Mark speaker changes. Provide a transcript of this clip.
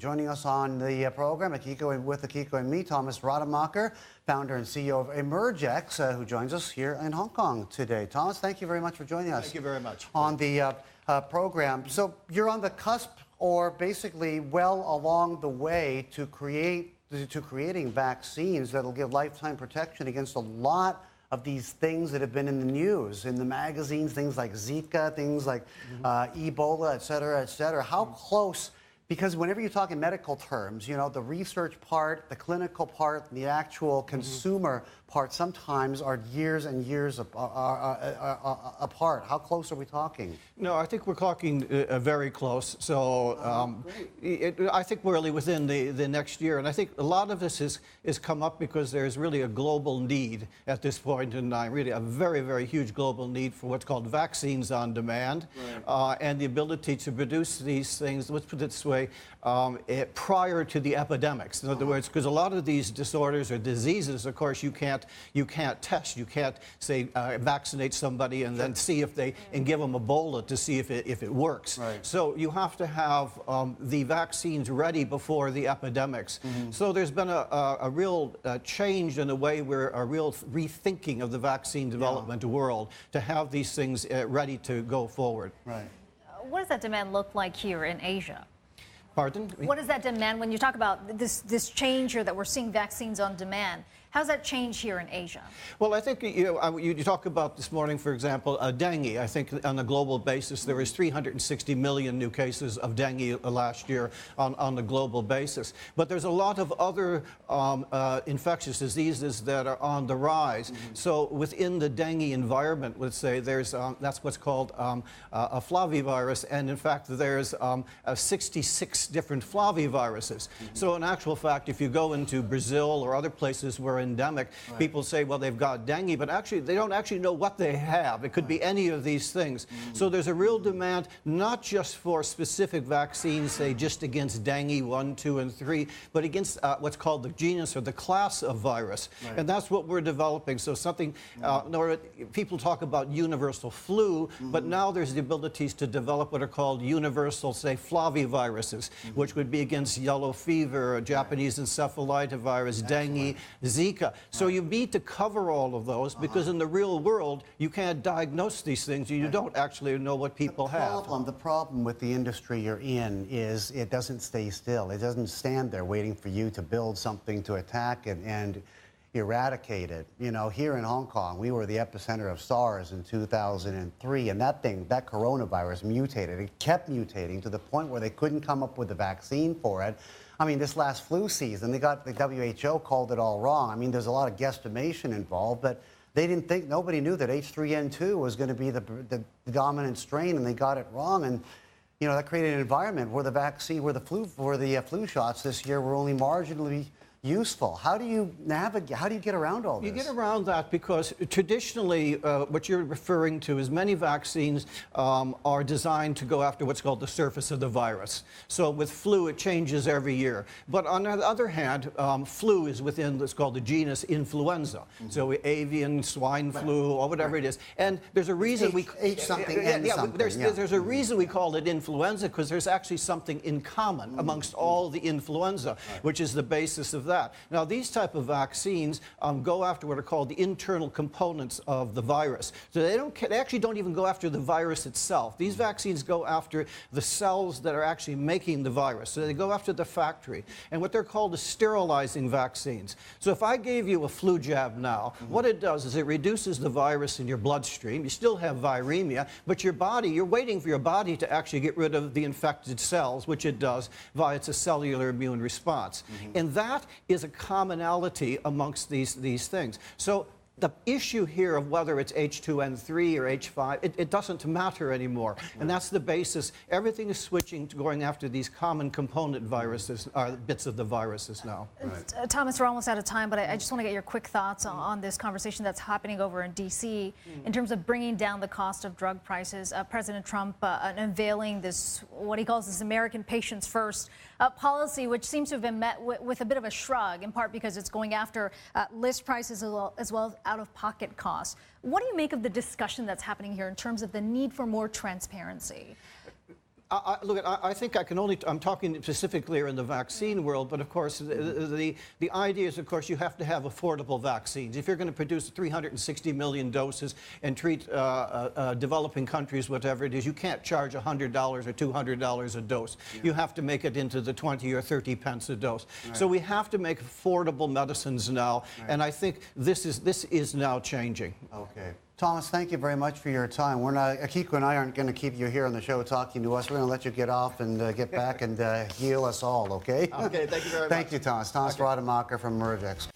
Speaker 1: Joining us on the program with Akiko and me, Thomas Rademacher, founder and CEO of Emergex, who joins us here in Hong Kong today. Thomas, thank you very much for joining us.
Speaker 2: Thank you very much.
Speaker 1: On the program. So you're on the cusp, or basically well along the way to creating vaccines that'll give lifetime protection against a lot of these things that have been in the news, in the magazines, things like Zika, things like Ebola, et cetera, et cetera. How close? Because whenever you talk in medical terms, you know, the research part, the clinical part, the actual consumer part sometimes are years and years apart. How close are we talking?
Speaker 2: No, I think we're talking very close. So I think we're really within the next year. And I think a lot of this is come up because there's really a global need at this point in time, really a very, very huge global need for what's called vaccines on demand, and the ability to produce these things, let's put it this way, prior to the epidemics. In other words, because a lot of these disorders or diseases, of course, you can't test. You can't say vaccinate somebody and then see if and give them Ebola to see if it works.
Speaker 1: Right.
Speaker 2: So you have to have the vaccines ready before the epidemics. So there's been a real change in the way a real rethinking of the vaccine development world to have these things ready to go forward.
Speaker 1: Right.
Speaker 3: What does that demand look like here in Asia?
Speaker 2: Pardon?
Speaker 3: What does that demand, when you talk about this change here that we're seeing vaccines on demand, how's that change here in Asia?
Speaker 2: Well, I think you talk about this morning, for example, dengue. I think on a global basis there was 360 million new cases of dengue last year on a global basis. But there's a lot of other infectious diseases that are on the rise. So within the dengue environment, let's say, there's that's what's called a flavivirus, and in fact there's 66 different flaviviruses. So in actual fact, if you go into Brazil or other places where endemic, people say, well, they've got dengue, but actually they don't actually know what they have. It could be any of these things. So there's a real demand not just for specific vaccines, say just against dengue 1, 2, and 3, but against what's called the genus or the class of virus. And that's what we're developing. So something, people talk about universal flu, but now there's the abilities to develop what are called universal, say, flaviviruses, which would be against yellow fever, Japanese encephalitis, dengue, Zika. So you need to cover all of those because in the real world, you can't diagnose these things. You don't actually know what people have.
Speaker 1: The problem with the industry you're in is it doesn't stay still. It doesn't stand there waiting for you to build something to attack it and eradicate it. You know, here in Hong Kong, we were the epicenter of SARS in 2003, and that coronavirus mutated. It kept mutating to the point where they couldn't come up with a vaccine for it. I mean, this last flu season, the WHO called it all wrong. I mean, there's a lot of guesstimation involved, but they didn't think, nobody knew that H3N2 was going to be the dominant strain, and they got it wrong. And you know, that created an environment where the flu shots this year were only marginally useful. How do you navigate? How do you get around all this?
Speaker 2: You get around that because traditionally what you're referring to is many vaccines are designed to go after what's called the surface of the virus. So with flu, it changes every year. But on the other hand, flu is within what's called the genus influenza. So avian, swine flu, or whatever it is. And there's a reason there's a reason we call it influenza, because there's actually something in common amongst all the influenza, which is the basis of that. Now, these type of vaccines go after what are called the internal components of the virus. So they actually don't even go after the virus itself. These vaccines go after the cells that are actually making the virus. So they go after the factory. And what they're called is sterilizing vaccines. So if I gave you a flu jab now, what it does is it reduces the virus in your bloodstream. You still have viremia, but your body, you're waiting for your body to actually get rid of the infected cells, which it does via its cellular immune response. And that is a commonality amongst these things. So the issue here of whether it's H2N3 or H5, it doesn't matter anymore. And that's the basis. Everything is switching to going after these common component viruses, bits of the viruses now.
Speaker 3: Right. Thomas, we're almost out of time, but I just want to get your quick thoughts on this conversation that's happening over in D.C. in terms of bringing down the cost of drug prices. President Trump unveiling this, what he calls this American Patients First policy, which seems to have been met with a bit of a shrug, in part because it's going after list prices as well as out-of-pocket costs. What do you make of the discussion that's happening here in terms of the need for more transparency?
Speaker 2: Look, I think I'm talking specifically in the vaccine world, but of course, the idea is, of course, you have to have affordable vaccines. If you're going to produce 360 million doses and treat developing countries, whatever it is, you can't charge $100 or $200 a dose. Yeah. You have to make it into the 20 or 30 pence a dose. Right. So we have to make affordable medicines now, right. And I think this is now changing.
Speaker 1: Okay. Thomas, thank you very much for your time. Akiko and I aren't going to keep you here on the show talking to us. We're going to let you get off and get back and heal us all, okay?
Speaker 2: Okay, thank you very much.
Speaker 1: Thank you, Thomas. Thomas Rademacher from Emergex.